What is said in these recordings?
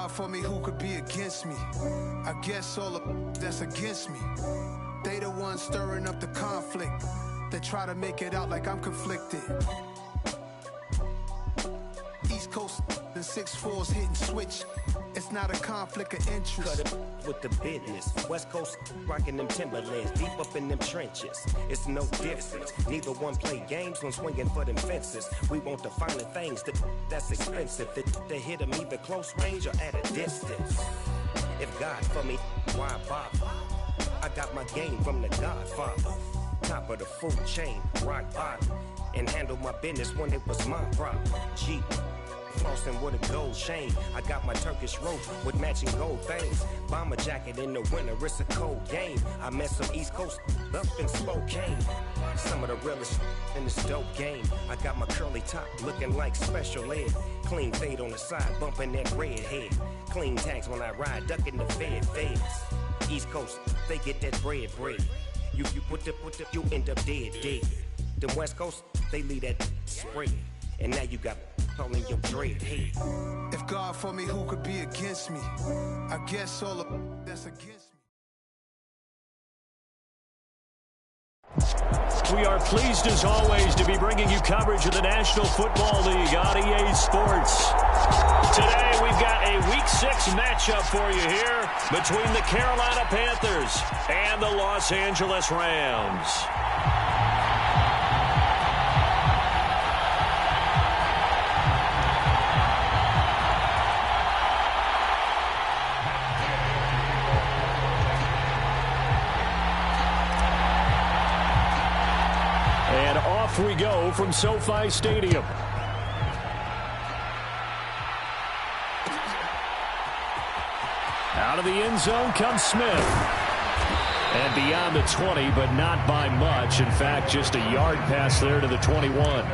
God for me, who could be against me? I guess all the that's against me. They the ones stirring up the conflict. They try to make it out like I'm conflicted. East Coast and 6'4s hitting switch. It's not a conflict of interest. Cut it with the business. West Coast rocking them Timberlands, deep up in them trenches. It's no difference. Neither one play games when swinging for them fences. We want the finer things that's expensive. They hit them either close range or at a distance. If God for me, why bother? I got my game from the Godfather. Top of the food chain, rock bottom. And handle my business when it was my problem. Jeep. Flossing with a gold chain. I got my Turkish rope with matching gold things. Bomber jacket in the winter, it's a cold game. I met some East Coast up in Spokane. Some of the realest in this dope game. I got my curly top looking like special ed. Clean fade on the side, bumping that red head. Clean tags when I ride, ducking the feds. East Coast, they get that bread. You put the, you end up dead. Them West Coast, they leave that spread. And now you got calling your dread head. If God for me, who could be against me? I guess all the that's against me. We are pleased as always to be bringing you coverage of the National Football League on EA Sports. Today we've got a Week 6 matchup for you here between the Carolina Panthers and the Los Angeles Rams. And off we go from SoFi Stadium. Out of the end zone comes Smith. And beyond the 20, but not by much. In fact, just a yard pass there to the 21.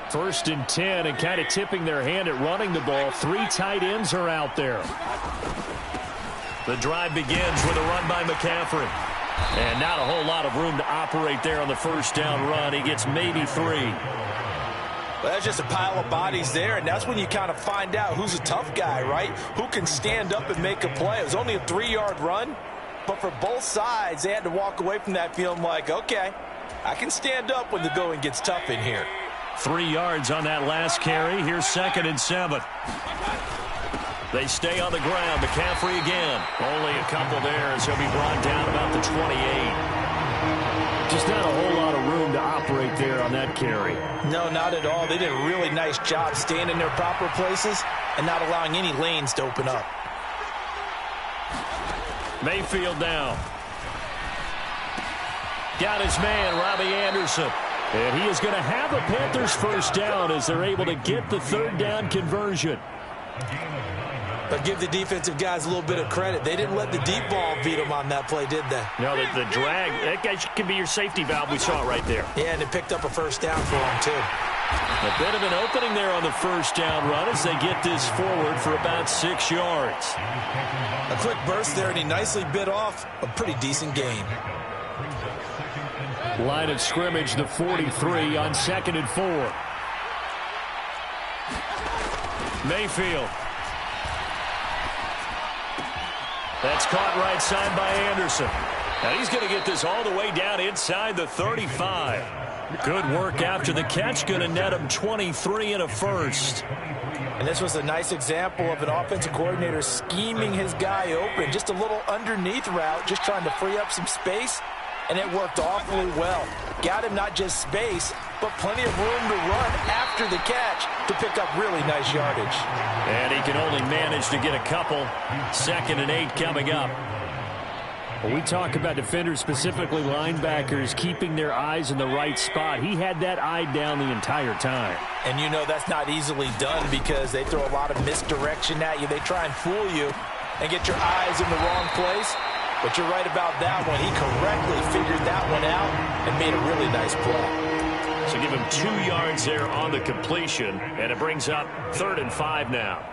First and 10, and kind of tipping their hand at running the ball. 3 tight ends are out there. The drive begins with a run by McCaffrey. And not a whole lot of room to operate there on the first down run. He gets maybe 3. Well, that's just a pile of bodies there, and that's when you kind of find out who's a tough guy, right? Who can stand up and make a play. It was only a 3-yard run, but for both sides, they had to walk away from that feeling like, okay, I can stand up when the going gets tough in here. 3 yards on that last carry. Here's 2nd and 7. They stay on the ground. McCaffrey again. Only a couple there as he'll be brought down about the 28. Just not a whole lot of room to operate there on that carry. No, not at all. They did a really nice job staying in their proper places and not allowing any lanes to open up. Mayfield down. Got his man, Robbie Anderson. And he is going to have a Panthers first down as they're able to get the 3rd down conversion. But give the defensive guys a little bit of credit. They didn't let the deep ball beat them on that play, did they? No, the drag, that guy can be your safety valve. We saw it right there. Yeah, and it picked up a first down for them, too. A bit of an opening there on the first down run as they get this forward for about 6 yards. A quick burst there, and he nicely bit off a pretty decent gain. Line of scrimmage, the 43 on 2nd and 4. Mayfield. That's caught right side by Anderson. Now he's going to get this all the way down inside the 35. Good work after the catch. Going to net him 23 and a first. And this was a nice example of an offensive coordinator scheming his guy open. Just a little underneath route, just trying to free up some space. And it worked awfully well. Got him not just space, but plenty of room to run after the catch to pick up really nice yardage. And he can only manage to get a couple. 2nd and 8 coming up. When we talk about defenders, specifically linebackers, keeping their eyes in the right spot, he had that eye down the entire time. And you know that's not easily done because they throw a lot of misdirection at you. They try and fool you and get your eyes in the wrong place. But you're right about that one. He correctly figured that one out and made a really nice play. So give him 2 yards there on the completion, and it brings up 3rd and 5 now.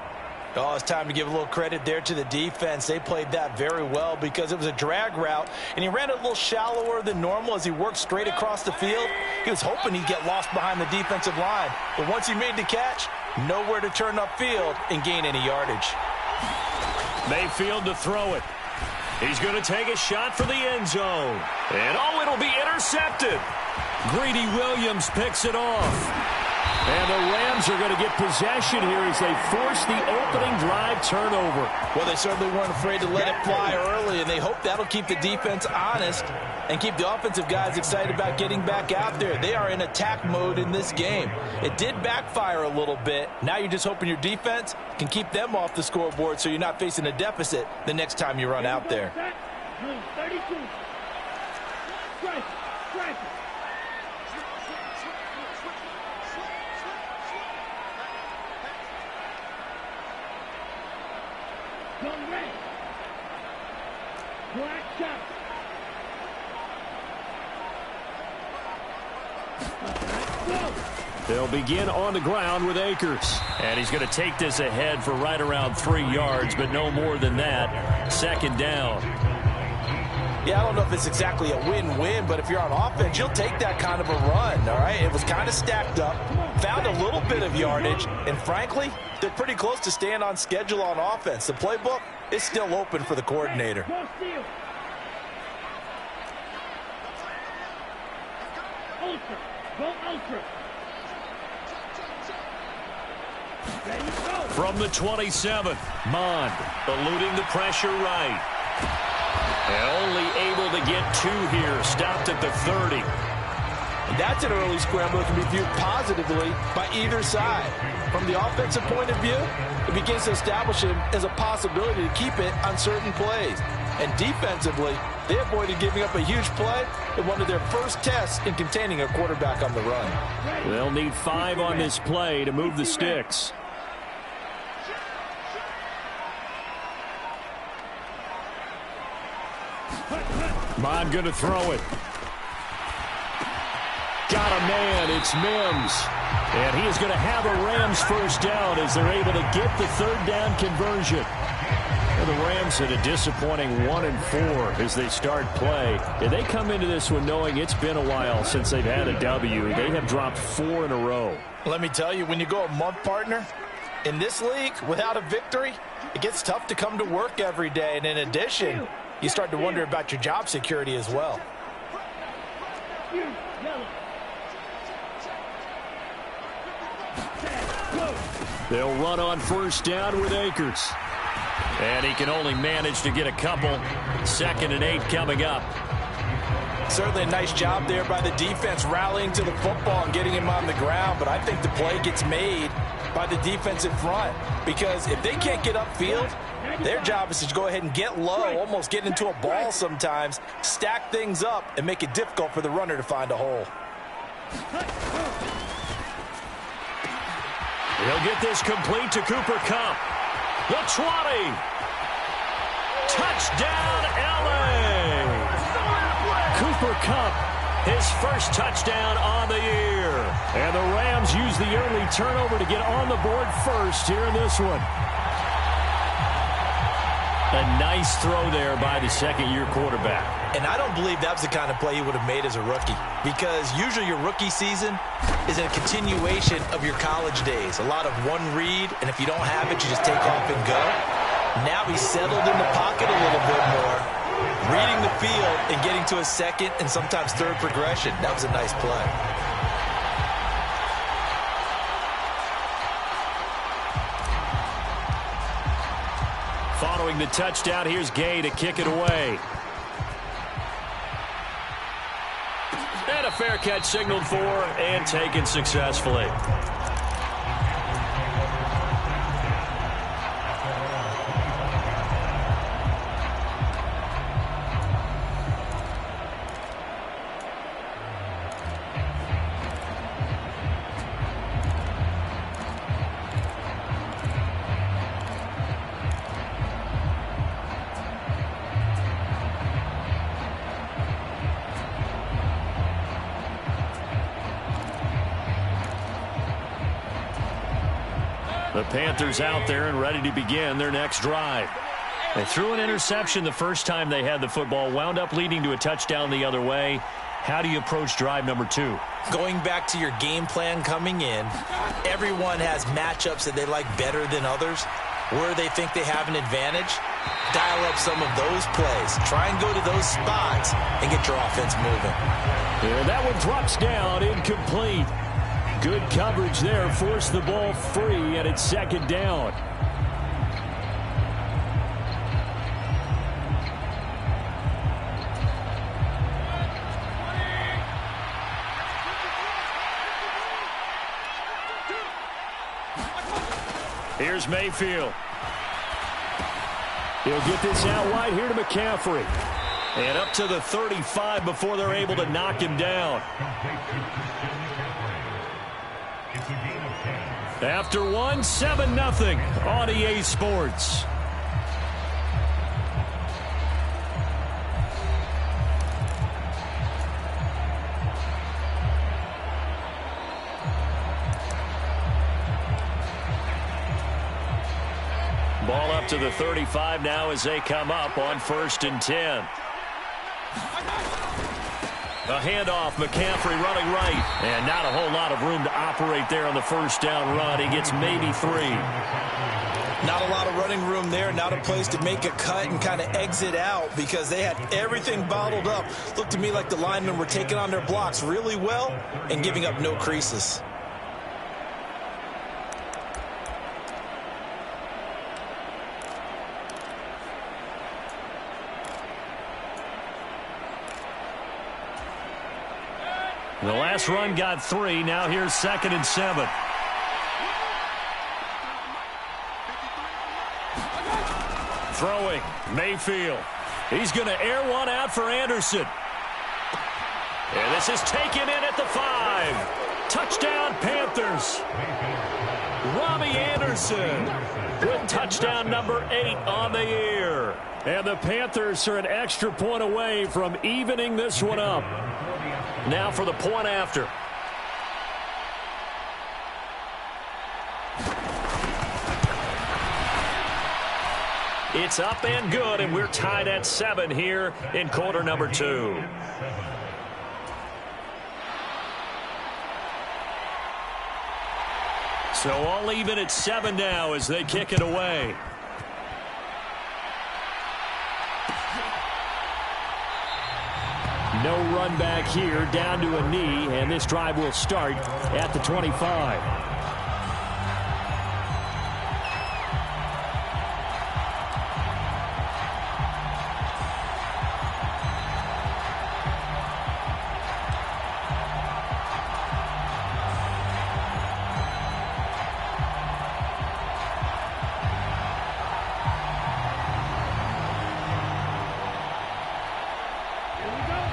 Oh, it's time to give a little credit there to the defense. They played that very well because it was a drag route, and he ran it a little shallower than normal as he worked straight across the field. He was hoping he'd get lost behind the defensive line, but once he made the catch, nowhere to turn upfield and gain any yardage. Mayfield to throw it. He's going to take a shot for the end zone. And, oh, it'll be intercepted. Greedy Williams picks it off. And the Rams are going to get possession here as they force the opening drive turnover. Well, they certainly weren't afraid to let it fly early, and they hope that'll keep the defense honest and keep the offensive guys excited about getting back out there. They are in attack mode in this game. It did backfire a little bit. Now you're just hoping your defense can keep them off the scoreboard so you're not facing a deficit the next time you run out there. 32. Strike. Gun red. Black shot. They'll begin on the ground with Akers. And he's going to take this ahead for right around 3 yards, but no more than that. 2nd down. Yeah, I don't know if it's exactly a win-win, but if you're on offense, you'll take that kind of a run, all right? It was kind of stacked up, found a little bit of yardage, and frankly, they're pretty close to staying on schedule on offense. The playbook is still open for the coordinator. Ultra. Go ultra. From the 27th, Mond eluding the pressure right. And only able to get 2 here. Stopped at the 30. And that's an early scramble that can be viewed positively by either side. From the offensive point of view, it begins to establish him as a possibility to keep it on certain plays. And defensively, they avoided giving up a huge play in one of their first tests in containing a quarterback on the run. They'll need 5 on this play to move the sticks. Mond going to throw it. Got a man. It's Mims. And he is going to have a Rams first down as they're able to get the 3rd down conversion. And the Rams at a disappointing 1-4 as they start play. And they come into this one knowing it's been a while since they've had a W. They have dropped 4 in a row. Let me tell you, when you go a month, partner, in this league without a victory, it gets tough to come to work every day. And in addition, you start to wonder about your job security as well. They'll run on first down with Akers. And he can only manage to get a couple. 2nd and 8 coming up. Certainly a nice job there by the defense rallying to the football and getting him on the ground. But I think the play gets made by the defensive front. Because if they can't get upfield, their job is to go ahead and get low, almost get into a ball sometimes, stack things up, and make it difficult for the runner to find a hole. He'll get this complete to Cooper Kupp. The 20. Touchdown, LA. Cooper Kupp, his first touchdown on the year. And the Rams use the early turnover to get on the board first here in this one. A nice throw there by the 2nd-year quarterback. And I don't believe that was the kind of play he would have made as a rookie, because usually your rookie season is a continuation of your college days. A lot of one read, and if you don't have it, you just take off and go. Now he's settled in the pocket a little bit more, reading the field and getting to a 2nd and sometimes 3rd progression. That was a nice play. Following the touchdown, here's Gay to kick it away. And a fair catch signaled for and taken successfully. The Panthers out there and ready to begin their next drive. They threw an interception the first time they had the football, wound up leading to a touchdown the other way. How do you approach drive number 2? Going back to your game plan coming in, everyone has matchups that they like better than others. Where they think they have an advantage, dial up some of those plays. Try and go to those spots and get your offense moving. And that one drops down, incomplete. Good coverage there, forced the ball free, and it's second down. Here's Mayfield. He'll get this out wide here to McCaffrey. And up to the 35 before they're able to knock him down. After 1, 7-0 on EA Sports. Ball up to the 35 now as they come up on 1st and 10. A handoff, McCaffrey running right. And not a whole lot of room to operate there on the first down run. He gets maybe 3. Not a lot of running room there. Not a place to make a cut and kind of exit out because they had everything bottled up. Looked to me like the linemen were taking on their blocks really well and giving up no creases. The last run got 3. Now here's 2nd and 7. Throwing, Mayfield. He's going to air one out for Anderson. And this is taken in at the 5. Touchdown, Panthers. Robbie Anderson with touchdown number 8 on the year. And the Panthers are an extra point away from evening this one up. Now for the point after. It's up and good, and we're tied at 7 here in quarter number 2. So all even at 7 now as they kick it away. No run back here, down to a knee, and this drive will start at the 25.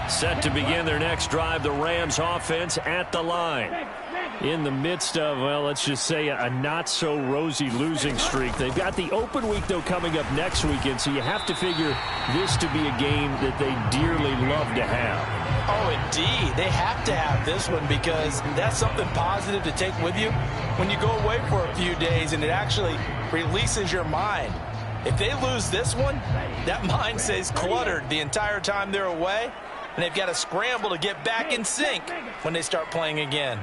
Set to begin their next drive, the Rams offense at the line. In the midst of, well, let's just say a not-so-rosy losing streak. They've got the open week, though, coming up next weekend, so you have to figure this to be a game that they dearly love to have. Oh, indeed. They have to have this one because that's something positive to take with you when you go away for a few days, and it actually releases your mind. If they lose this one, that mind stays cluttered the entire time they're away. And they've got to scramble to get back in sync when they start playing again.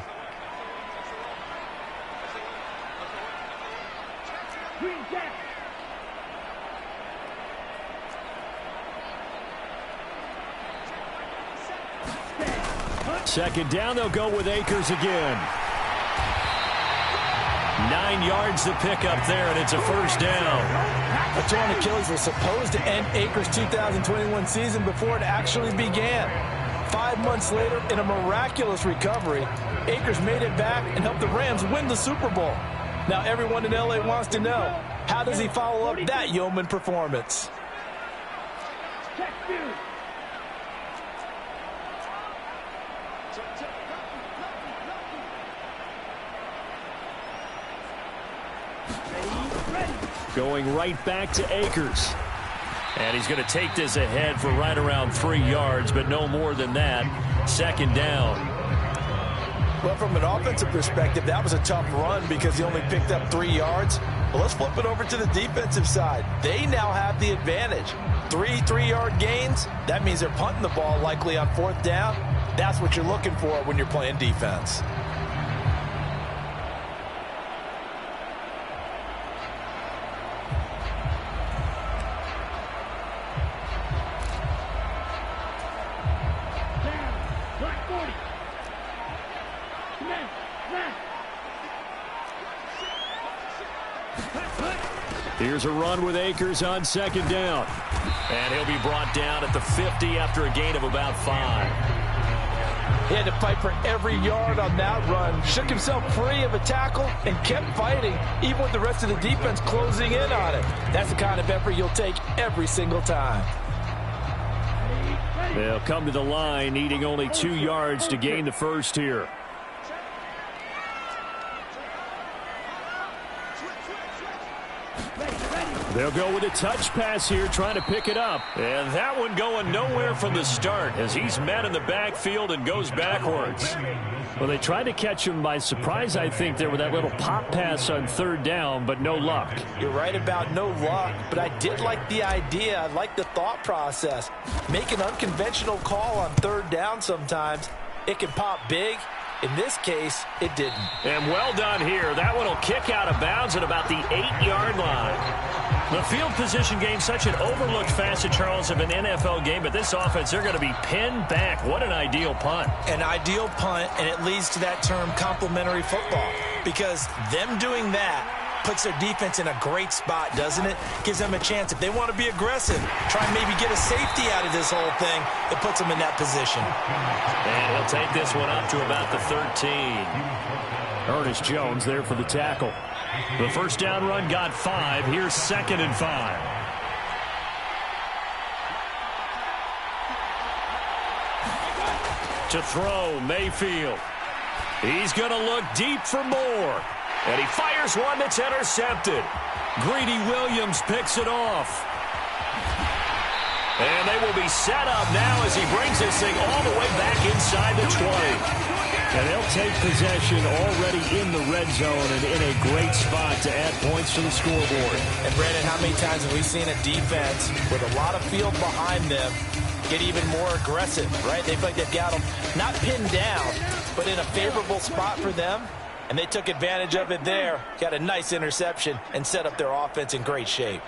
Second down, they'll go with Akers again. 9 yards to pick up there, and it's a first down. A torn Achilles was supposed to end Akers' 2021 season before it actually began. 5 months later, in a miraculous recovery, Akers made it back and helped the Rams win the Super Bowl. Now everyone in LA wants to know, how does he follow up that yeoman performance? Going right back to Akers. And he's going to take this ahead for right around 3 yards, but no more than that. Second down. Well, from an offensive perspective, that was a tough run because he only picked up 3 yards. But let's flip it over to the defensive side. They now have the advantage. 3 3-yard gains, that means they're punting the ball likely on 4th down. That's what you're looking for when you're playing defense. Here's a run with Akers on 2nd down. And he'll be brought down at the 50 after a gain of about 5. He had to fight for every yard on that run. Shook himself free of a tackle and kept fighting, even with the rest of the defense closing in on him. That's the kind of effort you'll take every single time. They'll come to the line, needing only 2 yards to gain the first here. They'll go with a touch pass here, trying to pick it up. And that one going nowhere from the start as he's met in the backfield and goes backwards. Well, they tried to catch him by surprise, I think, there with that little pop pass on 3rd down, but no luck. You're right about no luck, but I did like the idea. I like the thought process. Make an unconventional call on 3rd down sometimes. It can pop big. In this case, it didn't. And well done here. That one will kick out of bounds at about the 8-yard line. The field position game, such an overlooked facet, Charles, of an NFL game, but this offense, they're going to be pinned back. What an ideal punt. An ideal punt, and it leads to that term complementary football, because them doing that puts their defense in a great spot, doesn't it? Gives them a chance. If they want to be aggressive, try and maybe get a safety out of this whole thing, it puts them in that position. And he'll take this one up to about the 13. Ernest Jones there for the tackle. The first down run got 5. Here's 2nd and 5. To throw, Mayfield. He's going to look deep for more. And he fires one that's intercepted. Greedy Williams picks it off. And they will be set up now as he brings this thing all the way back inside the 20. And they'll take possession already in the red zone and in a great spot to add points to the scoreboard. And, Brandon, how many times have we seen a defense with a lot of field behind them get even more aggressive, right? They feel like they've got them not pinned down, but in a favorable spot for them. And they took advantage of it there. Got a nice interception and set up their offense in great shape.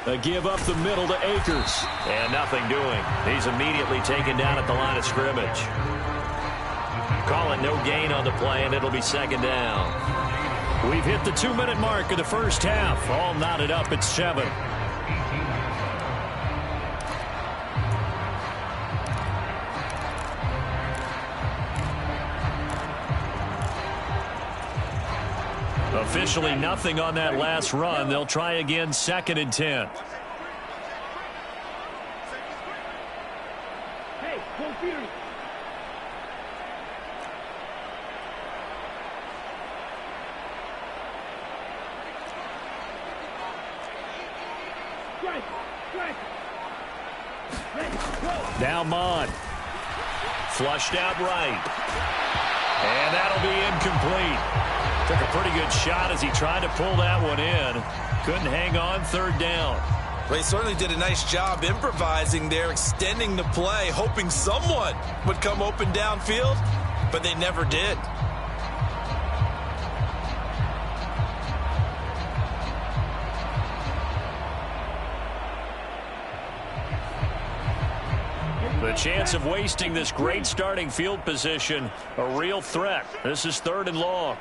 A give up the middle to Akers. And nothing doing. He's immediately taken down at the line of scrimmage. Calling no gain on the play, and it'll be 2nd down. We've hit the 2-minute mark of the first half. All knotted up at 7. Officially nothing on that last run. They'll try again 2nd and 10. Hey, go Fury. Now Mon. Flushed out right. And that'll be incomplete. Took a pretty good shot as he tried to pull that one in. Couldn't hang on 3rd down. Well, he certainly did a nice job improvising there, extending the play, hoping someone would come open downfield, but they never did. The chance of wasting this great starting field position, a real threat. This is 3rd and long.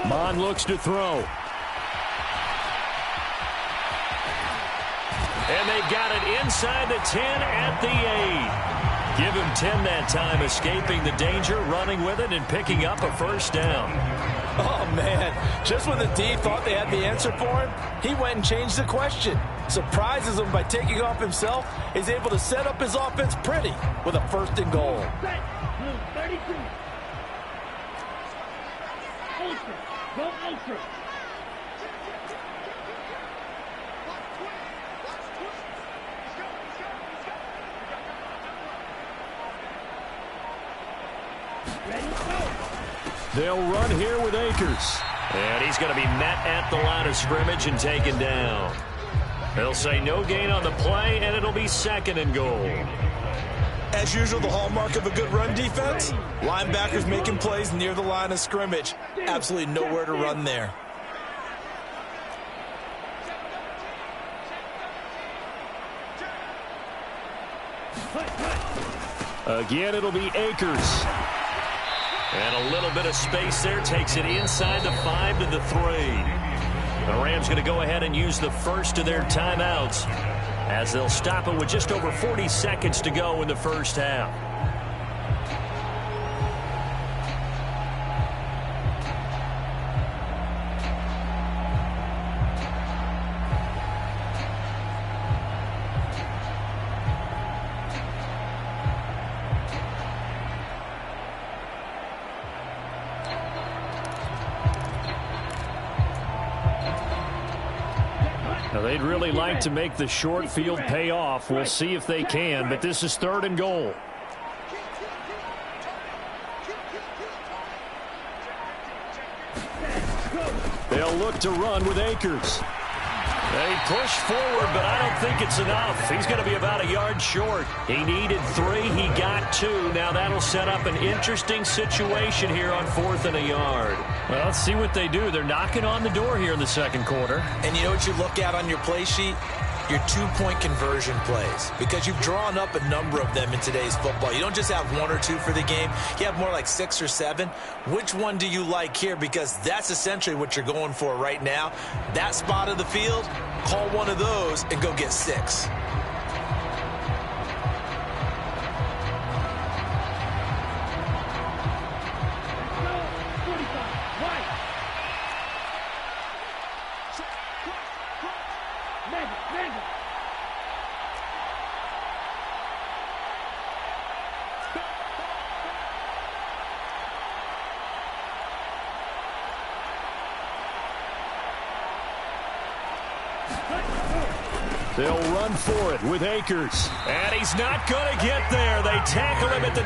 Mon looks to throw. And they've got it inside the 10 at the 8. Give him 10 that time, escaping the danger, running with it, and picking up a first down. Oh, man. Just when the D thought they had the answer for him, he went and changed the question. Surprises him by taking off himself. He's able to set up his offense pretty with a 1st and goal. Set. Blue 32. Ultra. Go ultra. Ready, go. They'll run here with Akers. And he's going to be met at the line of scrimmage and taken down. They'll say no gain on the play, and it'll be 2nd and goal. As usual, the hallmark of a good run defense, linebackers making plays near the line of scrimmage. Absolutely nowhere to run there. Again, it'll be Akers. And a little bit of space there takes it inside the 5 to the 3. The Rams going to go ahead and use the first of their timeouts as they'll stop it with just over 40 seconds to go in the first half. Now, they'd really like to make the short field pay off. We'll see if they can, but this is 3rd and goal. They'll look to run with Akers. They push forward, but I don't think it's enough. He's going to be about a yard short. He needed 3. He got 2. Now that'll set up an interesting situation here on 4th and a yard. Well, let's see what they do. They're knocking on the door here in the 2nd quarter. And you know what you look at on your play sheet? Your 2-point conversion plays, because you've drawn up a number of them in today's football. You don't just have 1 or 2 for the game. You have more like 6 or 7. Which one do you like here? Because that's essentially what you're going for right now. That spot of the field, call one of those and go get 6. They'll run for it with Akers. And he's not going to get there. They tackle him at the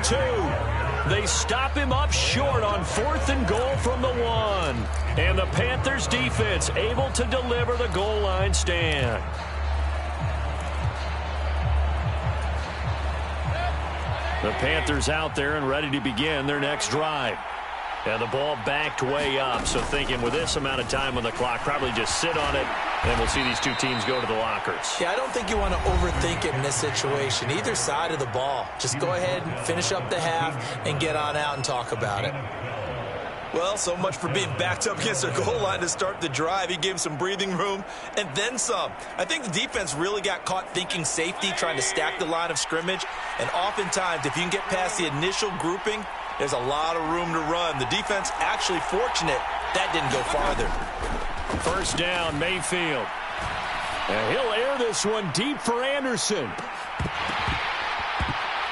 2. They stop him up short on 4th and goal from the 1. And the Panthers defense able to deliver the goal line stand. The Panthers out there and ready to begin their next drive. And the ball backed way up, so thinking with this amount of time on the clock, probably just sit on it, and we'll see these two teams go to the lockers. Yeah, I don't think you want to overthink it in this situation. Either side of the ball. Just go ahead and finish up the half and get on out and talk about it. Well, so much for being backed up against their goal line to start the drive. He gave some breathing room and then some. I think the defense really got caught thinking safety, trying to stack the line of scrimmage. And oftentimes, if you can get past the initial grouping, there's a lot of room to run. The defense actually fortunate that didn't go farther. First down, Mayfield. And he'll air this one deep for Anderson.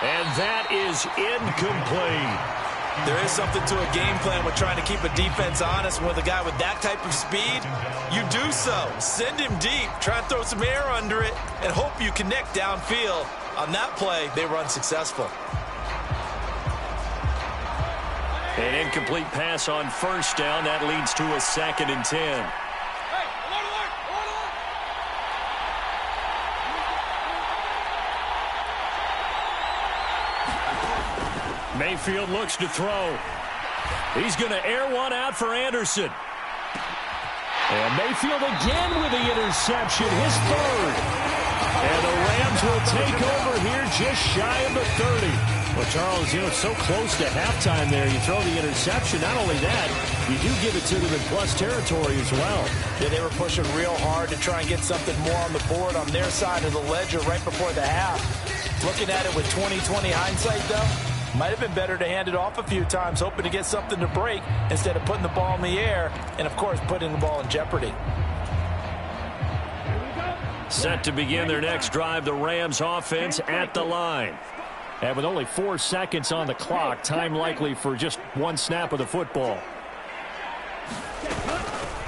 And that is incomplete. There is something to a game plan with trying to keep a defense honest. With a guy with that type of speed, you do so. Send him deep. Try and throw some air under it and hope you connect downfield. On that play, they run successful. An incomplete pass on first down. That leads to a 2nd and 10. Mayfield looks to throw. He's going to air one out for Anderson. And Mayfield again with the interception, his 3rd. And the Rams will take over here just shy of the 30. Well, Charles, you know, it's so close to halftime there. You throw the interception. Not only that, you do give it to them in plus territory as well. Yeah, they were pushing real hard to try and get something more on the board on their side of the ledger right before the half. Looking at it with 20/20 hindsight, though, Might have been better to hand it off a few times, hoping to get something to break instead of putting the ball in the air and, of course, putting the ball in jeopardy. Set to begin their next drive, the Rams offense at the line. And with only 4 seconds on the clock, time likely for just one snap of the football.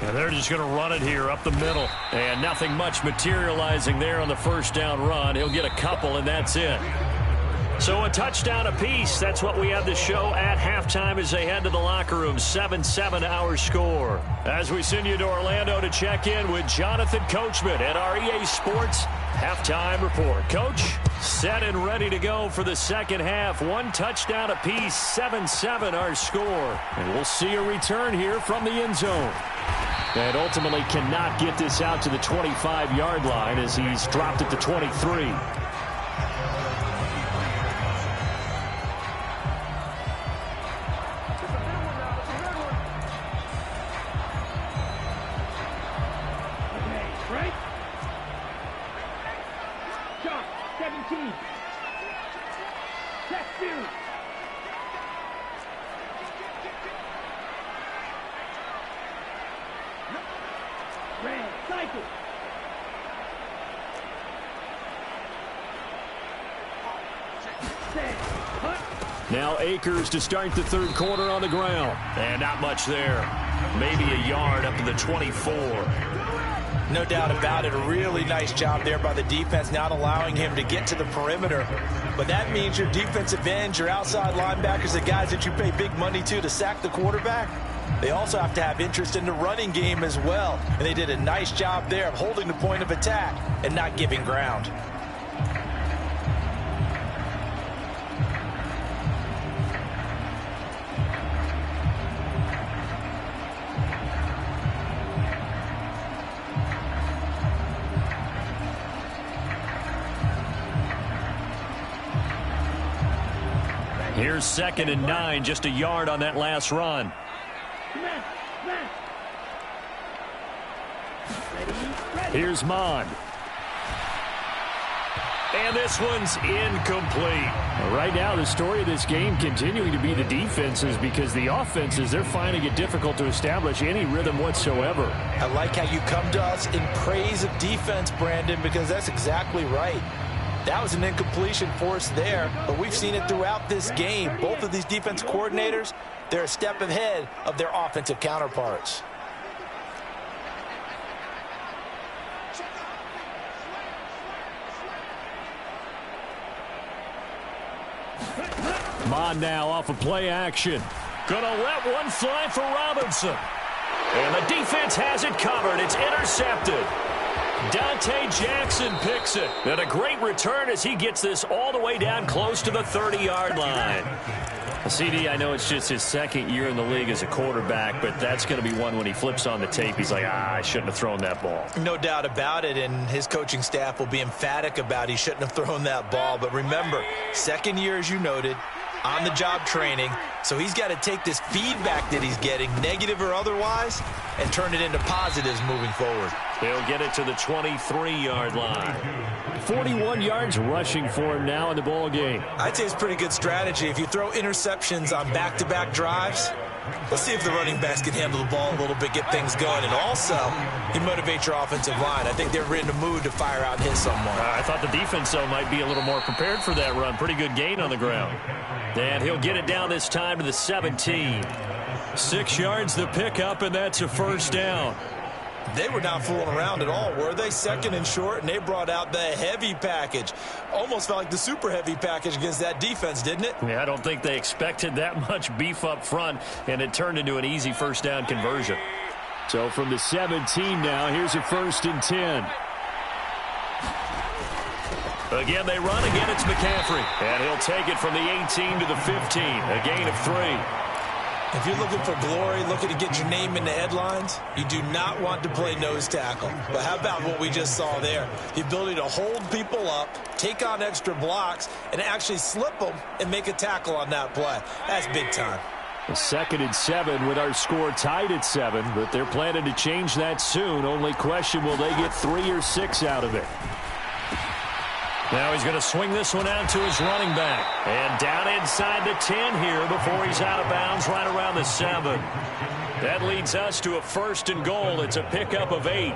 And they're just going to run it here up the middle. And nothing much materializing there on the first down run. He'll get a couple, and that's it. So a touchdown apiece. That's what we have to show at halftime as they head to the locker room. 7-7 our score. As we send you to Orlando to check in with Jonathan Coachman at our EA Sports Halftime Report. Coach, set and ready to go for the second half. 1 touchdown apiece, 7-7 our score. And we'll see a return here from the end zone. And ultimately cannot get this out to the 25-yard line as he's dropped at the 23. Now Akers to start the third quarter on the ground. And not much there. Maybe a yard up to the 24. No doubt about it. A really nice job there by the defense, not allowing him to get to the perimeter. But that means your defensive ends, your outside linebackers, the guys that you pay big money to sack the quarterback, they also have to have interest in the running game as well. And they did a nice job there of holding the point of attack and not giving ground. Here's 2nd and 9, just a yard on that last run. Here's Mond. And this one's incomplete. Right now, the story of this game continuing to be the defenses, because the offenses, they're finding it difficult to establish any rhythm whatsoever. I like how you come to us in praise of defense, Brandon, because that's exactly right. That was an incompletion for us there, but we've seen it throughout this game. Both of these defense coordinators, they're a step ahead of their offensive counterparts. Mond now off of play action. Gonna let one fly for Robinson. And the defense has it covered. It's intercepted. Dante Jackson picks it. And a great return as he gets this all the way down close to the 30-yard line. CD, I know it's just his 2nd year in the league as a quarterback, but that's going to be one when he flips on the tape. He's like, I shouldn't have thrown that ball. No doubt about it, and his coaching staff will be emphatic about he shouldn't have thrown that ball. But remember, 2nd year, as you noted, on-the-job training, so he's got to take this feedback that he's getting, negative or otherwise, and turn it into positives moving forward. He'll get it to the 23-yard line. 41 yards rushing for him now in the ball game. I'd say it's pretty good strategy. If you throw interceptions on back-to-back drives, let's see if the running backs can handle the ball a little bit, get things going, and also you motivate your offensive line. I think they're in the mood to fire out and hit someone. I thought the defense, though, might be a little more prepared for that run. Pretty good gain on the ground. And he'll get it down this time to the 17. 6 yards the pickup, and that's a first down. They were not fooling around at all, were they? 2nd and short, and they brought out the heavy package. Almost felt like the super heavy package against that defense, didn't it? Yeah, I don't think they expected that much beef up front, and it turned into an easy first down conversion. So from the 17 now, here's a 1st and 10. Again, they run. Again, it's McCaffrey. And he'll take it from the 18 to the 15. A gain of 3. If you're looking for glory, looking to get your name in the headlines, you do not want to play nose tackle. But how about what we just saw there? The ability to hold people up, take on extra blocks, and actually slip them and make a tackle on that play. That's big time. A 2nd and 7 with our score tied at 7, but they're planning to change that soon. Only question, will they get 3 or 6 out of it? Now he's going to swing this one out to his running back. And down inside the 10 here before he's out of bounds right around the 7. That leads us to a 1st and goal. It's a pickup of 8.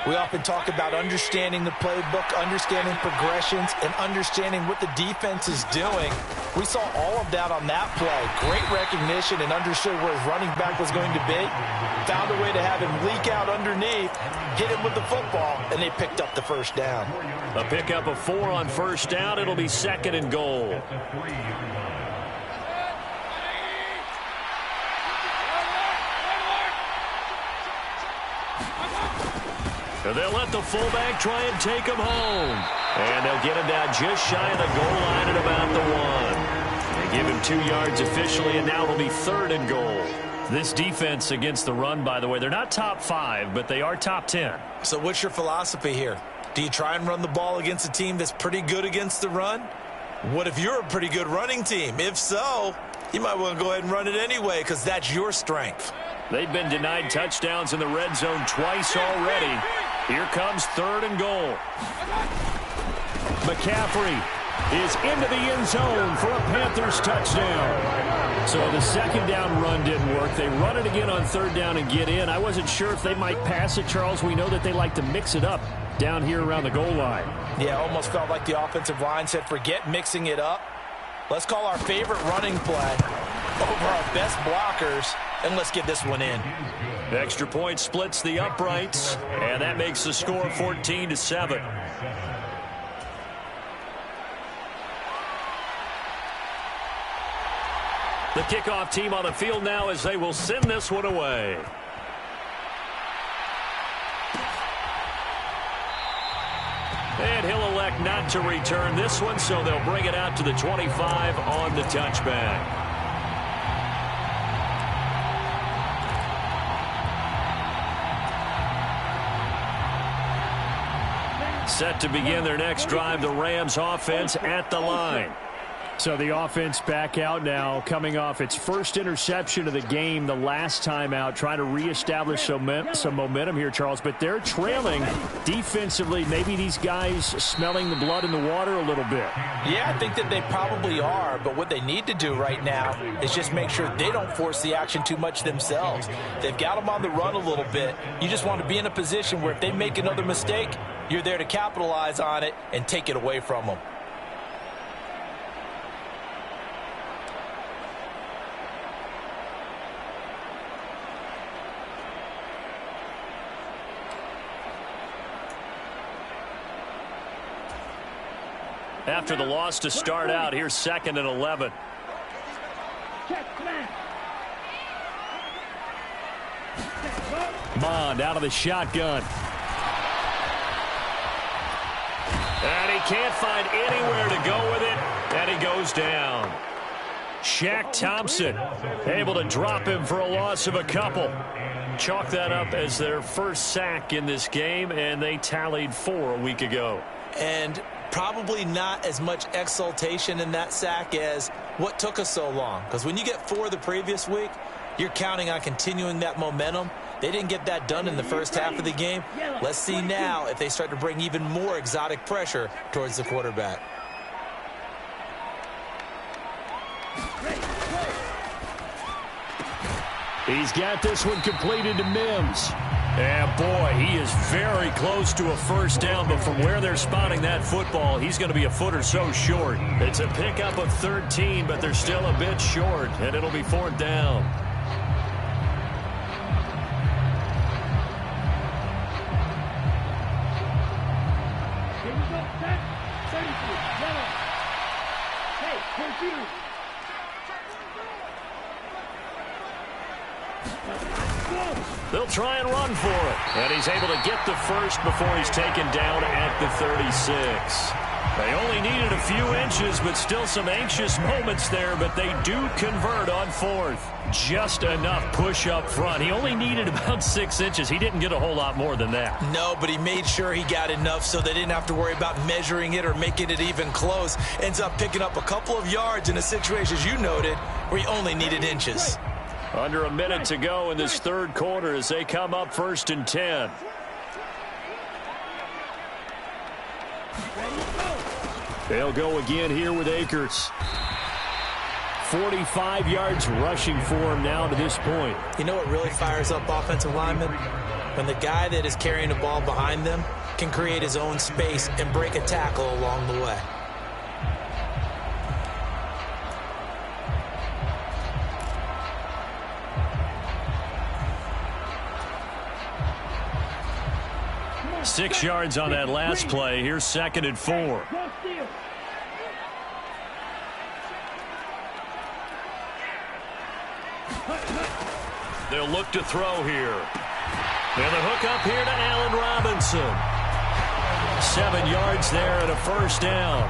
We often talk about understanding the playbook, understanding progressions, and understanding what the defense is doing. We saw all of that on that play. Great recognition and understood where his running back was going to be. Found a way to have him leak out underneath, hit him with the football, and they picked up the 1st down. A pickup of 4 on 1st down. It'll be 2nd and goal. They'll let the fullback try and take him home. And they'll get him down just shy of the goal line at about the 1. They give him 2 yards officially, and now it'll be 3rd and goal. This defense against the run, by the way, they're not top 5, but they are top 10. So what's your philosophy here? Do you try and run the ball against a team that's pretty good against the run? What if you're a pretty good running team? If so, you might want to go ahead and run it anyway because that's your strength. They've been denied touchdowns in the red zone twice already. Here comes 3rd and goal. McCaffrey is into the end zone for a Panthers touchdown. So the 2nd down run didn't work. They run it again on 3rd down and get in. I wasn't sure if they might pass it, Charles. We know that they like to mix it up down here around the goal line. Yeah, almost felt like the offensive line said, forget mixing it up. Let's call our favorite running play over our best blockers, and let's get this one in. Extra point splits the uprights, and that makes the score 14-7. The kickoff team on the field now as they will send this one away. And he'll elect not to return this one, so they'll bring it out to the 25 on the touchback. Set to begin their next drive, the Rams offense at the line. So the offense back out now, coming off its 1st interception of the game the last time out, trying to reestablish some momentum here, Charles. But they're trailing defensively. Maybe these guys smelling the blood in the water a little bit. Yeah, I think that they probably are. But what they need to do right now is just make sure they don't force the action too much themselves. They've got them on the run a little bit. You just want to be in a position where if they make another mistake, you're there to capitalize on it and take it away from them. After the loss to start out, here's 2nd and 11. Mond out of the shotgun. And he can't find anywhere to go with it, and he goes down. Shaq Thompson able to drop him for a loss of a couple. Chalk that up as their 1st sack in this game, and they tallied 4 a week ago. And probably not as much exultation in that sack as what took us so long. Because when you get 4 the previous week, you're counting on continuing that momentum. They didn't get that done in the 1st half of the game. Let's see now if they start to bring even more exotic pressure towards the quarterback. He's got this one completed to Mims. And boy, he is very close to a 1st down, but from where they're spotting that football, he's going to be a foot or so short. It's a pickup of 13, but they're still a bit short, and it'll be 4th down. They'll try and run for it. And he's able to get the 1st before he's taken down at the 36. They only needed a few inches, but still some anxious moments there, but they do convert on 4th. Just enough push up front. He only needed about 6 inches. He didn't get a whole lot more than that. No, but he made sure he got enough so they didn't have to worry about measuring it or making it even close. Ends up picking up a couple of yards in a situation, as you noted, where he only needed inches. Under a minute to go in this 3rd quarter as they come up 1st and 10. They'll go again here with Akers. 45 yards rushing for him now to this point. You know what really fires up offensive linemen? When the guy that is carrying the ball behind them can create his own space and break a tackle along the way. Six yards on that last play. Here's 2nd and 4. They'll look to throw here. And the hook up here to Allen Robinson. 7 yards there and a first down.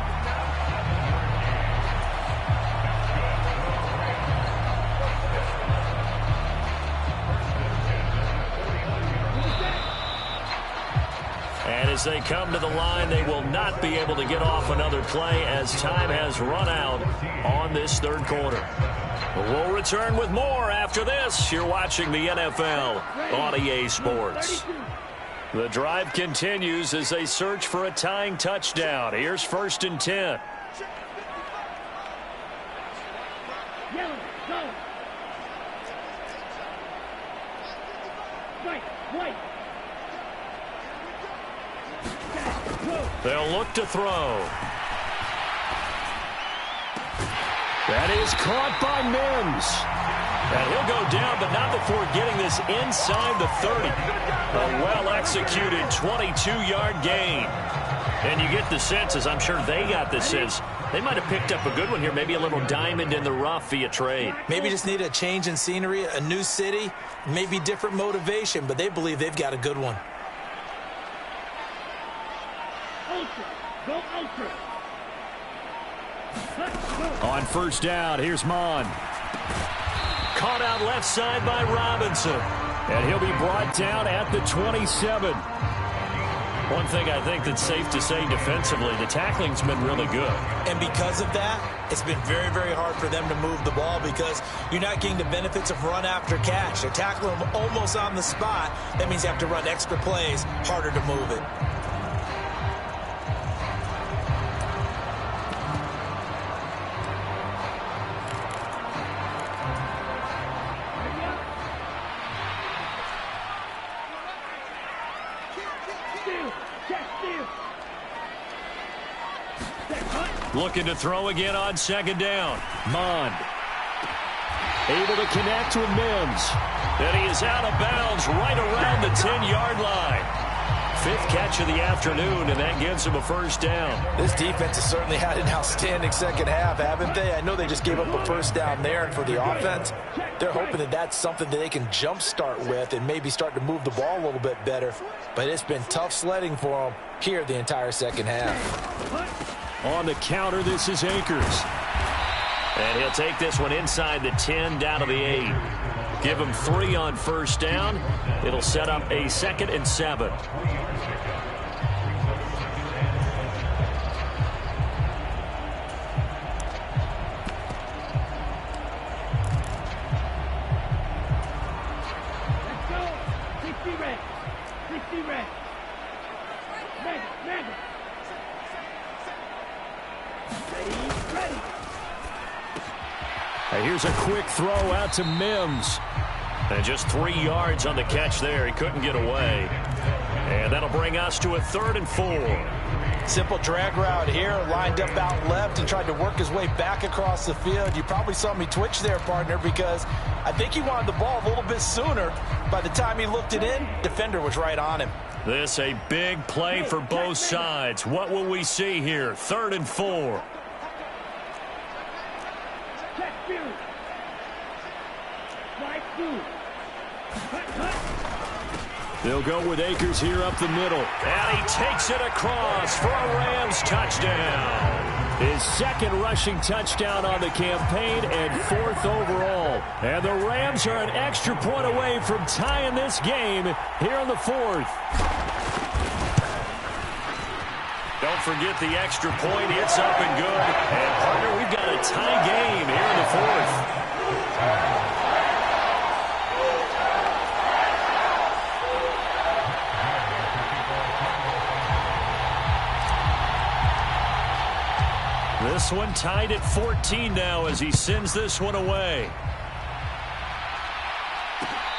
And as they come to the line, they will not be able to get off another play as time has run out on this third quarter. We'll return with more after this. You're watching the NFL on EA Sports. The drive continues as they search for a tying touchdown. Here's 1st and 10. Yellow, go. White. They'll look to throw. That is caught by Mims. And he'll go down, but not before getting this inside the 30. A well-executed 22-yard gain. And you get the sense, as I'm sure they got the sense, they might have picked up a good one here, maybe a little diamond in the rough via trade. Maybe just need a change in scenery, a new city, maybe different motivation, but they believe they've got a good one. Ultra. Go ultra. On 1st down, here's Mon. Caught out left side by Robinson. And he'll be brought down at the 27. One thing I think that's safe to say defensively, the tackling's been really good. And because of that, it's been very, very hard for them to move the ball because you're not getting the benefits of run after catch. They're tackling them almost on the spot. That means you have to run extra plays, harder to move it. Looking to throw again on 2nd down. Mond. Able to connect with Mims. And he is out of bounds right around the 10-yard line. 5th catch of the afternoon, and that gives him a first down. This defense has certainly had an outstanding second half, haven't they? I know they just gave up a first down there, and for the offense, they're hoping that that's something that they can jumpstart with and maybe start to move the ball a little bit better. But it's been tough sledding for them here the entire second half. On the counter, this is Akers. And he'll take this one inside the 10, down to the 8. Give him 3 on 1st down. It'll set up a 2nd and 7. Let's go. 60 red. 60 red. Mega. Ready. And here's a quick throw out to Mims. And just 3 yards on the catch there. He couldn't get away. And that'll bring us to a 3rd and 4. Simple drag route here, lined up out left and tried to work his way back across the field. You probably saw me twitch there, partner, because I think he wanted the ball a little bit sooner. By the time he looked it in, defender was right on him. This a big play for both sides. What will we see here? 3rd and 4. Check 2. Slide 2. Cut. They'll go with Akers here up the middle. And he takes it across for a Rams touchdown. His 2nd rushing touchdown on the campaign and 4th overall. And the Rams are an extra point away from tying this game here in the 4th. Don't forget the extra point. It's up and good. And, partner, we've got a tie game here in the 4th. This one tied at 14 now as he sends this one away.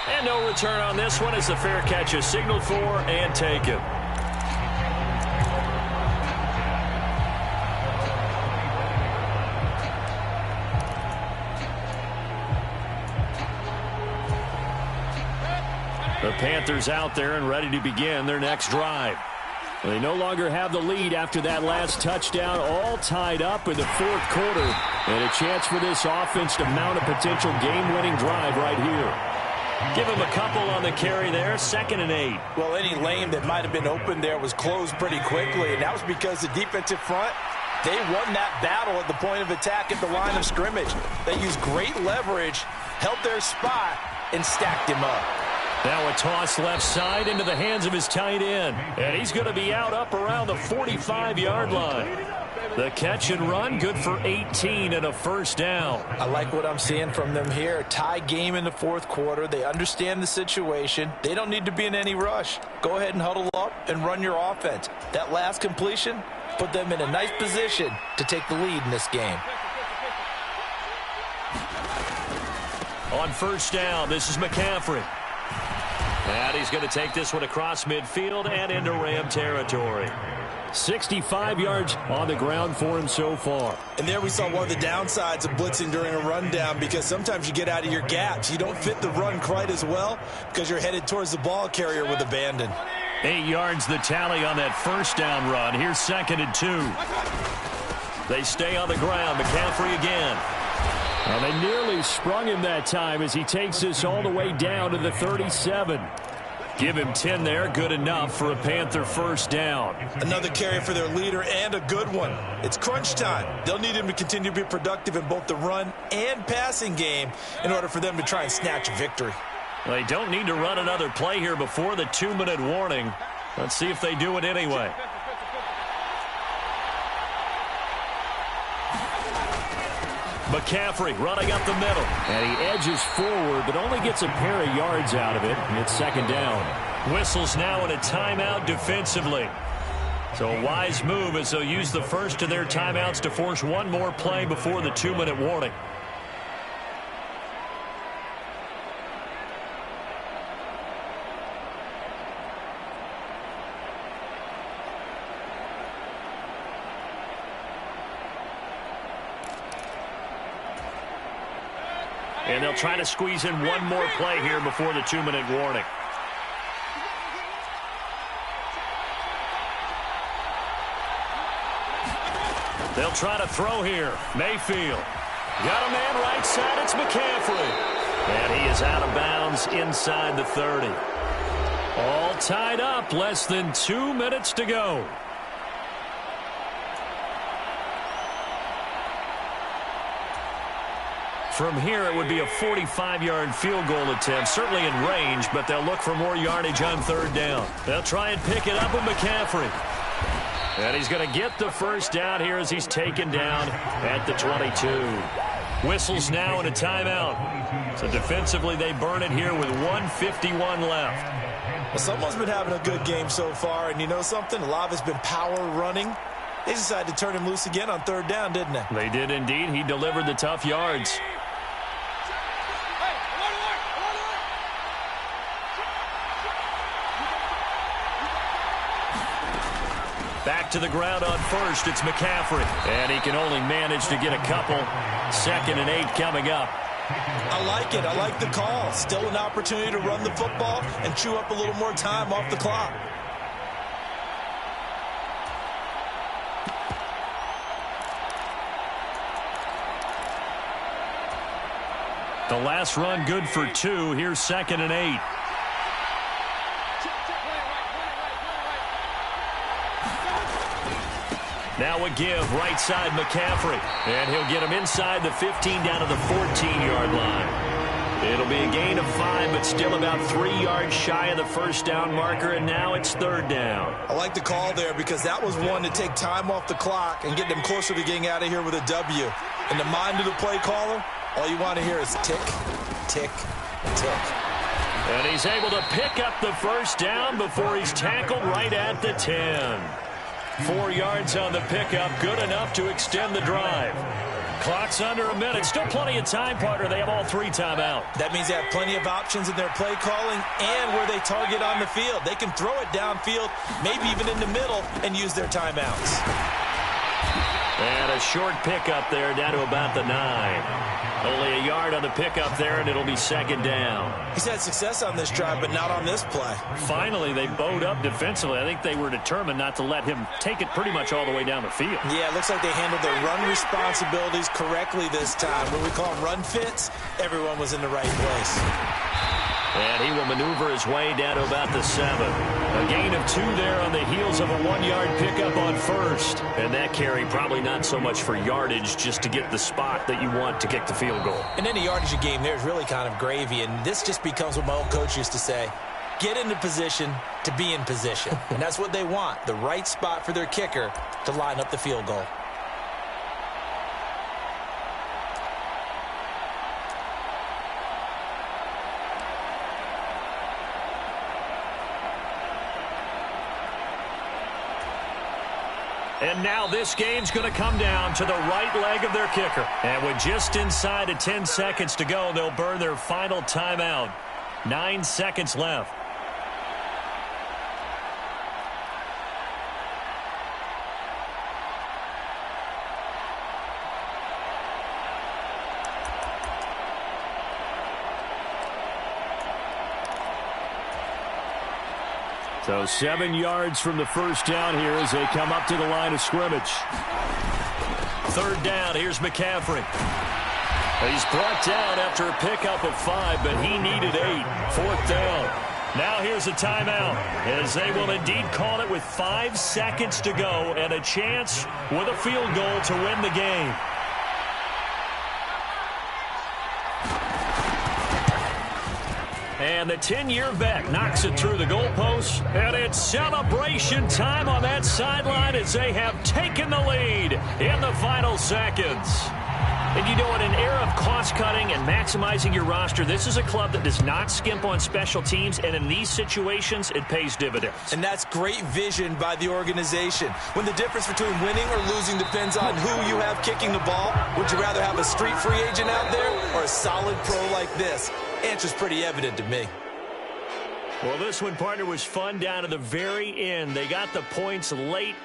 And no return on this one as the fair catch is signaled for and taken. The Panthers out there and ready to begin their next drive. They no longer have the lead after that last touchdown, all tied up in the fourth quarter. And a chance for this offense to mount a potential game-winning drive right here. Give him a couple on the carry there, 2nd and 8. Well, any lane that might have been open there was closed pretty quickly, and that was because the defensive front, they won that battle at the point of attack at the line of scrimmage. They used great leverage, held their spot, and stacked him up. Now a toss left side into the hands of his tight end. And he's going to be out up around the 45-yard line. The catch and run, good for 18 and a first down. I like what I'm seeing from them here. Tie game in the fourth quarter. They understand the situation. They don't need to be in any rush. Go ahead and huddle up and run your offense. That last completion put them in a nice position to take the lead in this game. On first down, this is McCaffrey. And he's going to take this one across midfield and into Ram territory. 65 yards on the ground for him so far. And there we saw one of the downsides of blitzing during a rundown, because sometimes you get out of your gaps. You don't fit the run quite as well because you're headed towards the ball carrier with abandon. 8 yards the tally on that first down run. Here's 2nd and 2. They stay on the ground. McCaffrey again. Well, they nearly sprung him that time as he takes this all the way down to the 37. Give him 10 there, good enough for a Panther first down. Another carry for their leader, and a good one. It's crunch time. They'll need him to continue to be productive in both the run and passing game in order for them to try and snatch a victory. They don't need to run another play here before the 2-minute warning. Let's see if they do it anyway. McCaffrey running up the middle. And he edges forward, but only gets a pair of yards out of it. And it's 2nd down. Whistles now in a timeout defensively. So a wise move as they'll use the first of their timeouts to force one more play before the 2-minute warning. And they'll try to squeeze in one more play here before the 2-minute warning. They'll try to throw here. Mayfield. Got a man right side. It's McCaffrey. And he is out of bounds inside the 30. All tied up. Less than 2 minutes to go. From here, it would be a 45-yard field goal attempt, certainly in range, but they'll look for more yardage on 3rd down. They'll try and pick it up with McCaffrey. And he's going to get the first down here as he's taken down at the 22. Whistles now in a timeout. So defensively, they burn it here with 1:51 left. Well, someone's been having a good game so far, and you know something? A lot of it's been power running. They decided to turn him loose again on 3rd down, didn't they? They did indeed. He delivered the tough yards. Back to the ground on first. It's McCaffrey. And he can only manage to get a couple. 2nd and 8 coming up. I like it. I like the call. Still an opportunity to run the football and chew up a little more time off the clock. The last run good for 2. Here's 2nd and 8. Now a give, right side McCaffrey. And he'll get him inside the 15 down to the 14-yard line. It'll be a gain of 5, but still about 3 yards shy of the first down marker, and now it's 3rd down. I like the call there because that was one to take time off the clock and get them closer to getting out of here with a W. In the mind of the play caller, all you want to hear is tick, tick, tick. And he's able to pick up the first down before he's tackled right at the 10. 4 yards on the pickup, good enough to extend the drive. Clock's under a minute. Still plenty of time, partner. They have all 3 timeouts. That means they have plenty of options in their play calling and where they target on the field. They can throw it downfield, maybe even in the middle, and use their timeouts. And a short pickup there down to about the 9. Only a yard on the pickup there, and it'll be 2nd down. He's had success on this drive, but not on this play. Finally, they bowed up defensively. I think they were determined not to let him take it pretty much all the way down the field. Yeah, it looks like they handled their run responsibilities correctly this time. What we call run fits, everyone was in the right place. And he will maneuver his way down to about the 7. A gain of 2 there on the heels of a 1-yard pickup on first. And that carry probably not so much for yardage, just to get the spot that you want to kick the field goal. And any yardage you gain there is really kind of gravy. And this just becomes what my old coach used to say. Get into position to be in position. And that's what they want, the right spot for their kicker to line up the field goal. And now this game's going to come down to the right leg of their kicker. And with just inside of 10 seconds to go, they'll burn their final timeout. 9 seconds left. So 7 yards from the first down here as they come up to the line of scrimmage. 3rd down, here's McCaffrey. He's brought down after a pickup of 5, but he needed 8. 4th down. Now here's a timeout as they will indeed call it with 5 seconds to go and a chance with a field goal to win the game. And the 10-year vet knocks it through the goalpost. And it's celebration time on that sideline as they have taken the lead in the final seconds. And you know, in an era of cost-cutting and maximizing your roster, this is a club that does not skimp on special teams, and in these situations, it pays dividends. And that's great vision by the organization. When the difference between winning or losing depends on who you have kicking the ball, would you rather have a street free agent out there or a solid pro like this? Answer's pretty evident to me. Well, this one, partner, was fun down to the very end. They got the points late.